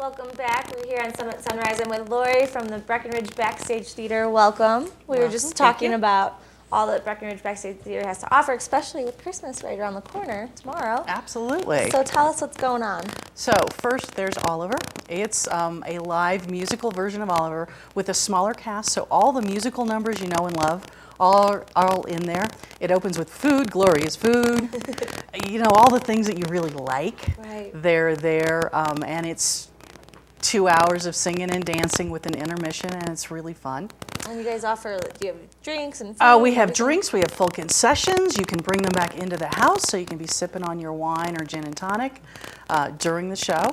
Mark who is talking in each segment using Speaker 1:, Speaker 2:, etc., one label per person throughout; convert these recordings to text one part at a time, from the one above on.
Speaker 1: Welcome back. We're here on Summit Sunrise. I'm with Lori from the Breckenridge Backstage Theatre. Welcome. We were just talking about all that Breckenridge Backstage Theatre has to offer, especially with Christmas right around the corner tomorrow.
Speaker 2: Absolutely.
Speaker 1: So tell us what's going on.
Speaker 2: So first there's Oliver. It's a live musical version of Oliver with a smaller cast, so all the musical numbers you know and love are all in there. It opens with food, glorious food, you know, all the things that you really like.
Speaker 1: Right.
Speaker 2: They're there, and it's 2 hours of singing and dancing with an intermission, and it's really fun.
Speaker 1: And you guys offer, do you have drinks and food?
Speaker 2: We have drinks, we have full concessions. You can bring them back into the house so you can be sipping on your wine or gin and tonic during the show.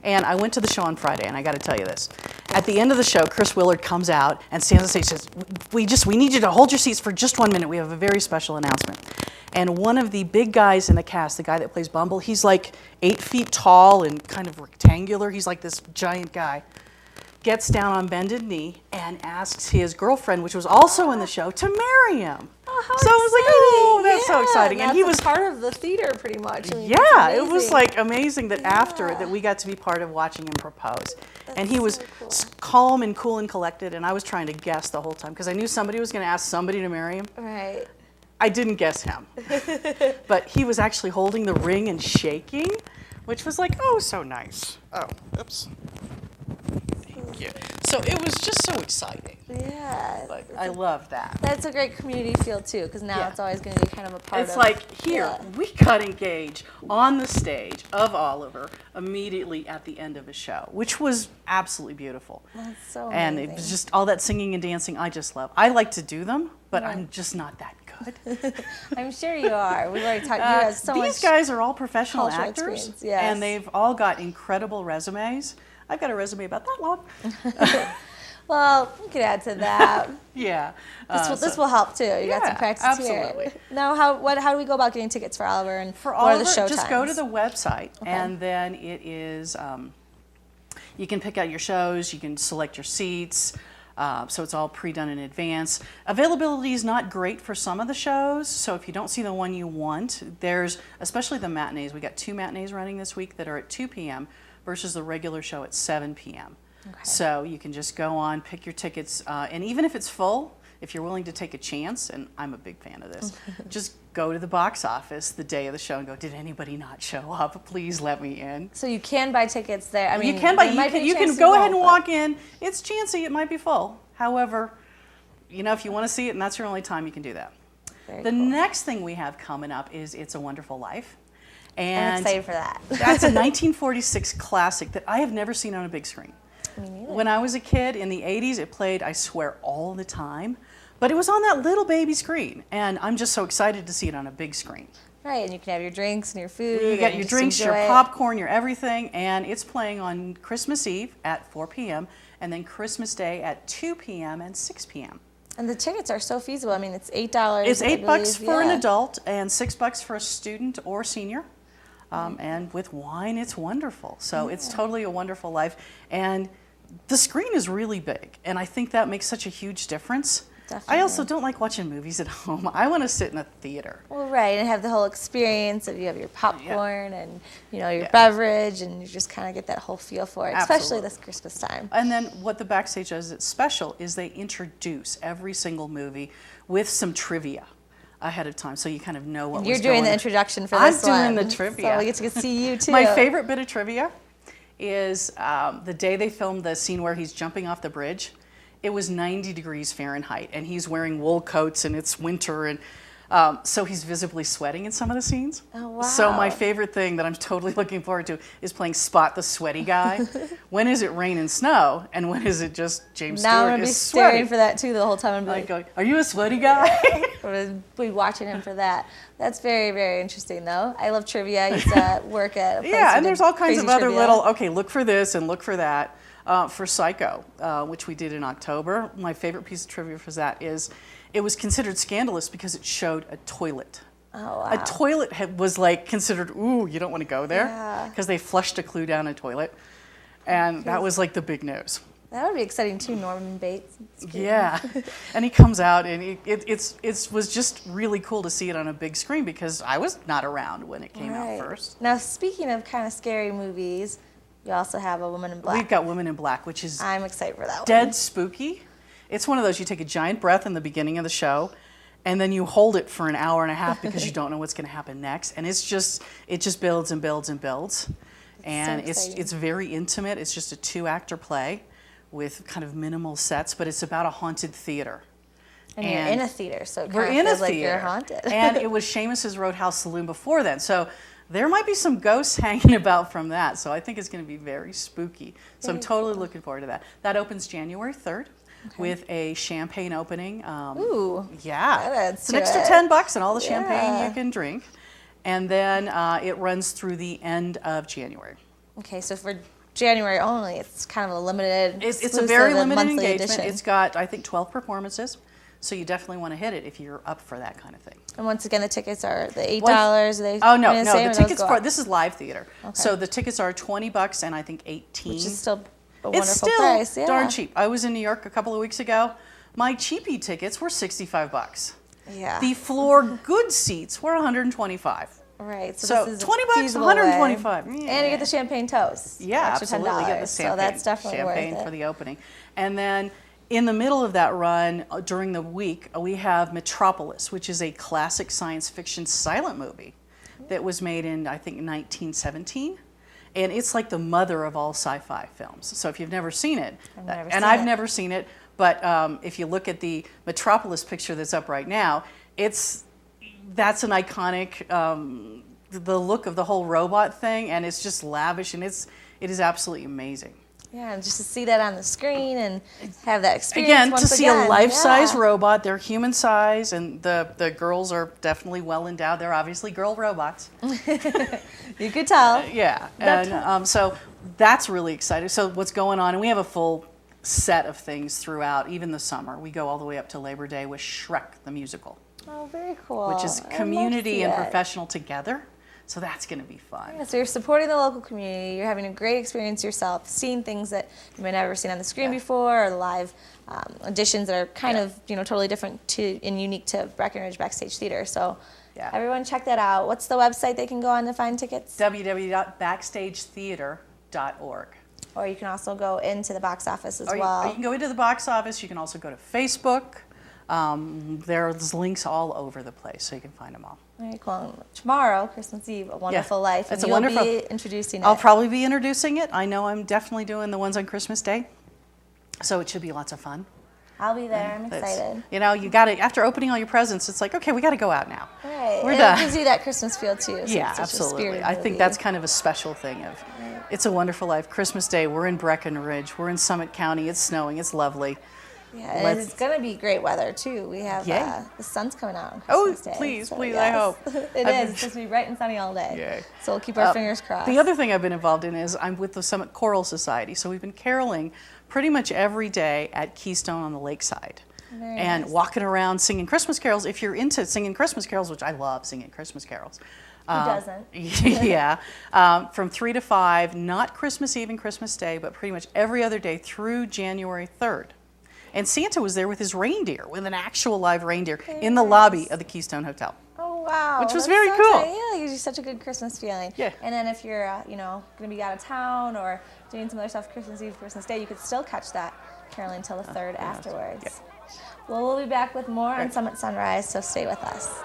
Speaker 2: And I went to the show on Friday, and I got to tell you this. At the end of the show, Chris Willard comes out and stands on stage and says, we need you to hold your seats for just 1 minute. We have a very special announcement. And one of the big guys in the cast, the guy that plays Bumble, he's like 8 feet tall and kind of rectangular. He's like this giant guy. Gets down on bended knee and asks his girlfriend, which was also in the show, to marry him.
Speaker 1: Oh, how
Speaker 2: so I was like, oh, that's so exciting.
Speaker 1: And
Speaker 2: he was
Speaker 1: part of the theater pretty much. I mean,
Speaker 2: yeah, it was like amazing that after it that we got to be part of watching him propose.
Speaker 1: That's
Speaker 2: and he was
Speaker 1: so cool.
Speaker 2: calm and cool and collected, and I was trying to guess the whole time because I knew somebody was going to ask somebody to marry him.
Speaker 1: Right.
Speaker 2: I didn't guess him. But he was actually holding the ring and shaking, which was like, oh, so nice. Oh, oops. Thank you. So it was just so exciting.
Speaker 1: Yeah.
Speaker 2: But I love that.
Speaker 1: That's a great community feel too, because now
Speaker 2: Yeah.
Speaker 1: it's always going to be kind of a part of.
Speaker 2: It's like, here,
Speaker 1: yeah.
Speaker 2: we got engaged on the stage of Oliver immediately at the end of a show, which was absolutely beautiful.
Speaker 1: That's so
Speaker 2: And
Speaker 1: amazing.
Speaker 2: it was just all that singing and dancing I just love. I like to do them, but
Speaker 1: Right.
Speaker 2: I'm just not that good.
Speaker 1: I'm sure you are. We've already talked. You have so
Speaker 2: These
Speaker 1: much
Speaker 2: guys are all professional
Speaker 1: cultural
Speaker 2: actors,
Speaker 1: experience, yes.
Speaker 2: and they've all got incredible resumes. I've got a resume about that long.
Speaker 1: Well, we could add to that.
Speaker 2: Yeah.
Speaker 1: This will help too. You got some
Speaker 2: yeah,
Speaker 1: practice
Speaker 2: absolutely.
Speaker 1: here. Now, how do we go about getting tickets for Oliver and
Speaker 2: For
Speaker 1: what are the
Speaker 2: Oliver,
Speaker 1: show
Speaker 2: just
Speaker 1: times?
Speaker 2: go to the website,
Speaker 1: Okay.
Speaker 2: and then it is, you can pick out your shows, you can select your seats, so it's all pre-done in advance. Availability is not great for some of the shows, so if you don't see the one you want, there's, especially the matinees, we got 2 matinees running this week that are at 2 p.m. versus the regular show at 7 p.m.
Speaker 1: Okay.
Speaker 2: So you can just go on, pick your tickets, and even if it's full, if you're willing to take a chance, and I'm a big fan of this, just go to the box office the day of the show and go, did anybody not show up? Please let me in.
Speaker 1: So you can buy tickets there. I mean,
Speaker 2: You can buy,
Speaker 1: there might be a
Speaker 2: you
Speaker 1: chance
Speaker 2: can
Speaker 1: you
Speaker 2: go
Speaker 1: won't,
Speaker 2: ahead and
Speaker 1: but-
Speaker 2: walk in. It's chancy, it might be full. However, you know, if you want to see it and that's your only time, you can do that.
Speaker 1: Very
Speaker 2: The
Speaker 1: cool.
Speaker 2: next thing we have coming up is It's a Wonderful Life.
Speaker 1: I'm
Speaker 2: And
Speaker 1: excited for that.
Speaker 2: that's a 1946 classic that I have never seen on a big screen.
Speaker 1: Me neither.
Speaker 2: When I was a kid in the 80s, it played, I swear, all the time. But it was on that little baby screen, and I'm just so excited to see it on a big screen.
Speaker 1: Right, and you can have your drinks and your food.
Speaker 2: You
Speaker 1: and
Speaker 2: got your
Speaker 1: just
Speaker 2: drinks, your
Speaker 1: enjoy it.
Speaker 2: popcorn, your everything, and it's playing on Christmas Eve at 4 p.m. and then Christmas Day at 2 p.m. and 6 p.m.
Speaker 1: And the tickets are so feasible. I mean, it's $8.
Speaker 2: It's
Speaker 1: I
Speaker 2: $8
Speaker 1: believe,
Speaker 2: for an
Speaker 1: yeah.
Speaker 2: adult and $6 for a student or senior. And with wine, it's wonderful. So it's totally a wonderful life. And the screen is really big, and I think that makes such a huge difference. I also don't like watching movies at home. I want to sit in a theater.
Speaker 1: Well, right, and have the whole experience of you have your popcorn and your
Speaker 2: Yeah.
Speaker 1: beverage, and you just kind of get that whole feel for it, especially
Speaker 2: Absolutely.
Speaker 1: this Christmas time.
Speaker 2: And then what the Backstage does that's special is they introduce every single movie with some trivia ahead of time, so you kind of know what
Speaker 1: You're
Speaker 2: was
Speaker 1: doing
Speaker 2: going
Speaker 1: the
Speaker 2: on.
Speaker 1: introduction for
Speaker 2: I'm
Speaker 1: this one.
Speaker 2: doing the trivia.
Speaker 1: So we get to see you too.
Speaker 2: My favorite bit of trivia is the day they filmed the scene where he's jumping off the bridge. It was 90 degrees Fahrenheit, and he's wearing wool coats, and it's winter, and so he's visibly sweating in some of the scenes.
Speaker 1: Oh, wow.
Speaker 2: So my favorite thing that I'm totally looking forward to is playing Spot the Sweaty Guy. When is it rain and snow, and when is it just James
Speaker 1: Now I'm
Speaker 2: Stewart
Speaker 1: going to be
Speaker 2: is
Speaker 1: staring
Speaker 2: sweaty?
Speaker 1: for that too the whole time. I'm
Speaker 2: Like,
Speaker 1: like,
Speaker 2: going, are you a sweaty guy?
Speaker 1: I'm be watching him for that. That's very, very interesting though. I love trivia. I used to work at a place
Speaker 2: Yeah,
Speaker 1: who
Speaker 2: and
Speaker 1: did
Speaker 2: there's all kinds of
Speaker 1: crazy
Speaker 2: other
Speaker 1: trivia.
Speaker 2: little, okay, look for this and look for that. For Psycho, which we did in October, my favorite piece of trivia for that is it was considered scandalous because it showed a toilet.
Speaker 1: Oh, wow.
Speaker 2: A toilet was like considered, ooh, you don't want to go there
Speaker 1: Yeah.
Speaker 2: because they flushed a clue down a toilet. And that was like the big news.
Speaker 1: That would be exciting too, Norman Bates.
Speaker 2: Yeah, and he comes out, and it was just really cool to see it on a big screen because I was not around when it came out first.
Speaker 1: Now, speaking of kind of scary movies, You also have A Woman in Black.
Speaker 2: We've got Women in Black, which is
Speaker 1: I'm excited for that one.
Speaker 2: dead spooky. It's one of those, you take a giant breath in the beginning of the show, and then you hold it for an hour and a half because you don't know what's going to happen next. And it just builds and builds and builds. And it's very intimate. It's just a 2-actor play with kind of minimal sets, but it's about a haunted theater.
Speaker 1: And you're in a theater, so it
Speaker 2: we're
Speaker 1: kind
Speaker 2: in
Speaker 1: of
Speaker 2: a
Speaker 1: feels like
Speaker 2: theater.
Speaker 1: you're haunted.
Speaker 2: And it was Seamus's Roadhouse Saloon before then. So there might be some ghosts hanging about from that. So I think it's going to be very spooky. So I'm totally looking forward to that. That opens January 3rd. With a champagne opening.
Speaker 1: Ooh.
Speaker 2: Yeah. It's an extra $10 and all the champagne you can drink. And then it runs through the end of January.
Speaker 1: Okay, so for January only, it's kind of a limited,
Speaker 2: it's a very limited
Speaker 1: monthly
Speaker 2: engagement.
Speaker 1: edition.
Speaker 2: It's got, I think, 12 performances. So you definitely want to hit it if you're up for that kind of thing.
Speaker 1: And once again, the tickets are the $8. They
Speaker 2: Oh, no,
Speaker 1: remain
Speaker 2: no.
Speaker 1: same,
Speaker 2: The
Speaker 1: or those
Speaker 2: tickets
Speaker 1: go
Speaker 2: for,
Speaker 1: up?
Speaker 2: this is live theater.
Speaker 1: Okay.
Speaker 2: So the tickets are $20 and I think $18.
Speaker 1: Which is still a
Speaker 2: It's
Speaker 1: wonderful
Speaker 2: still
Speaker 1: price. Yeah.
Speaker 2: darn cheap. I was in New York a couple of weeks ago. My cheapie tickets were $65.
Speaker 1: Yeah.
Speaker 2: The floor good seats were $125.
Speaker 1: Right.
Speaker 2: So
Speaker 1: this is
Speaker 2: $20,
Speaker 1: a feasible way.
Speaker 2: $125.
Speaker 1: And you get the champagne toast.
Speaker 2: Yeah,
Speaker 1: extra
Speaker 2: absolutely. You get the
Speaker 1: $10. So
Speaker 2: champagne,
Speaker 1: that's definitely
Speaker 2: champagne
Speaker 1: worth it.
Speaker 2: for the opening. And then in the middle of that run, during the week, we have Metropolis, which is a classic science fiction silent movie that was made in, I think, 1917. And it's like the mother of all sci-fi films. So if you've never seen it, I've never seen it, but if you look at the Metropolis picture that's up right now, that's an iconic, the look of the whole robot thing, and it's just lavish, and it is absolutely amazing.
Speaker 1: Yeah, and just to see that on the screen and have that experience
Speaker 2: Again,
Speaker 1: once
Speaker 2: to see
Speaker 1: again.
Speaker 2: a life-size
Speaker 1: Yeah.
Speaker 2: robot, they're human size, and the girls are definitely well endowed. They're obviously girl robots.
Speaker 1: You could tell.
Speaker 2: Yeah, and so that's really exciting. So what's going on, and we have a full set of things throughout, even the summer. We go all the way up to Labor Day with Shrek the musical,
Speaker 1: Oh, very cool.
Speaker 2: which is
Speaker 1: I'd love to
Speaker 2: community
Speaker 1: see
Speaker 2: and
Speaker 1: it.
Speaker 2: professional together. So that's going to be fun.
Speaker 1: Yeah, so you're supporting the local community. You're having a great experience yourself, seeing things that you may never seen on the screen before, or live auditions that are kind of totally different and unique to Breckenridge Backstage Theatre. So everyone check that out. What's the website they can go on to find tickets?
Speaker 2: www.backstagetheatre.org.
Speaker 1: Or you can also go into the box office as well.
Speaker 2: You can go into the box office. You can also go to Facebook. There's links all over the place, so you can find them all.
Speaker 1: Very cool. Tomorrow, Christmas Eve, A Wonderful Life.
Speaker 2: It's
Speaker 1: and
Speaker 2: a wonderful.
Speaker 1: You'll be introducing it.
Speaker 2: I'll probably be introducing it. I know I'm definitely doing the ones on Christmas Day, so it should be lots of fun.
Speaker 1: I'll be there. I'm excited.
Speaker 2: You got to, after opening all your presents, it's like, okay, we got to go out now.
Speaker 1: Right.
Speaker 2: We're
Speaker 1: and
Speaker 2: done.
Speaker 1: It gives you that Christmas feel too. So
Speaker 2: Yeah,
Speaker 1: it's such a
Speaker 2: absolutely.
Speaker 1: spirited
Speaker 2: I think
Speaker 1: movie.
Speaker 2: that's kind of a special thing of It's a Wonderful Life. Christmas Day, we're in Breckenridge. We're in Summit County. It's snowing. It's lovely.
Speaker 1: Yeah, and it's going to be great weather too. We have the sun's coming out on Christmas Day.
Speaker 2: Please,
Speaker 1: so
Speaker 2: I
Speaker 1: yes.
Speaker 2: hope.
Speaker 1: It is. It's supposed to be bright and sunny all day.
Speaker 2: Yay.
Speaker 1: So we'll keep our fingers crossed.
Speaker 2: The other thing I've been involved in is I'm with the Summit Choral Society. So we've been caroling pretty much every day at Keystone on the Lakeside.
Speaker 1: Very nice.
Speaker 2: Walking around singing Christmas carols. If you're into singing Christmas carols, which I love singing Christmas carols.
Speaker 1: Who doesn't?
Speaker 2: Yeah. From 3 to 5, not Christmas Eve and Christmas Day, but pretty much every other day through January 3rd. And Santa was there with his reindeer, with an actual live reindeer in the lobby of the Keystone Hotel.
Speaker 1: Oh, wow.
Speaker 2: Which was
Speaker 1: That's
Speaker 2: very
Speaker 1: so
Speaker 2: cool.
Speaker 1: exciting. Yeah, it gives you such a good Christmas feeling.
Speaker 2: Yeah.
Speaker 1: And then if you're, going to be out of town or doing some other stuff Christmas Eve, Christmas Day, you could still catch that caroling until the 3rd afterwards.
Speaker 2: Yeah.
Speaker 1: Well, we'll be back with more on Summit Sunrise, so stay with us.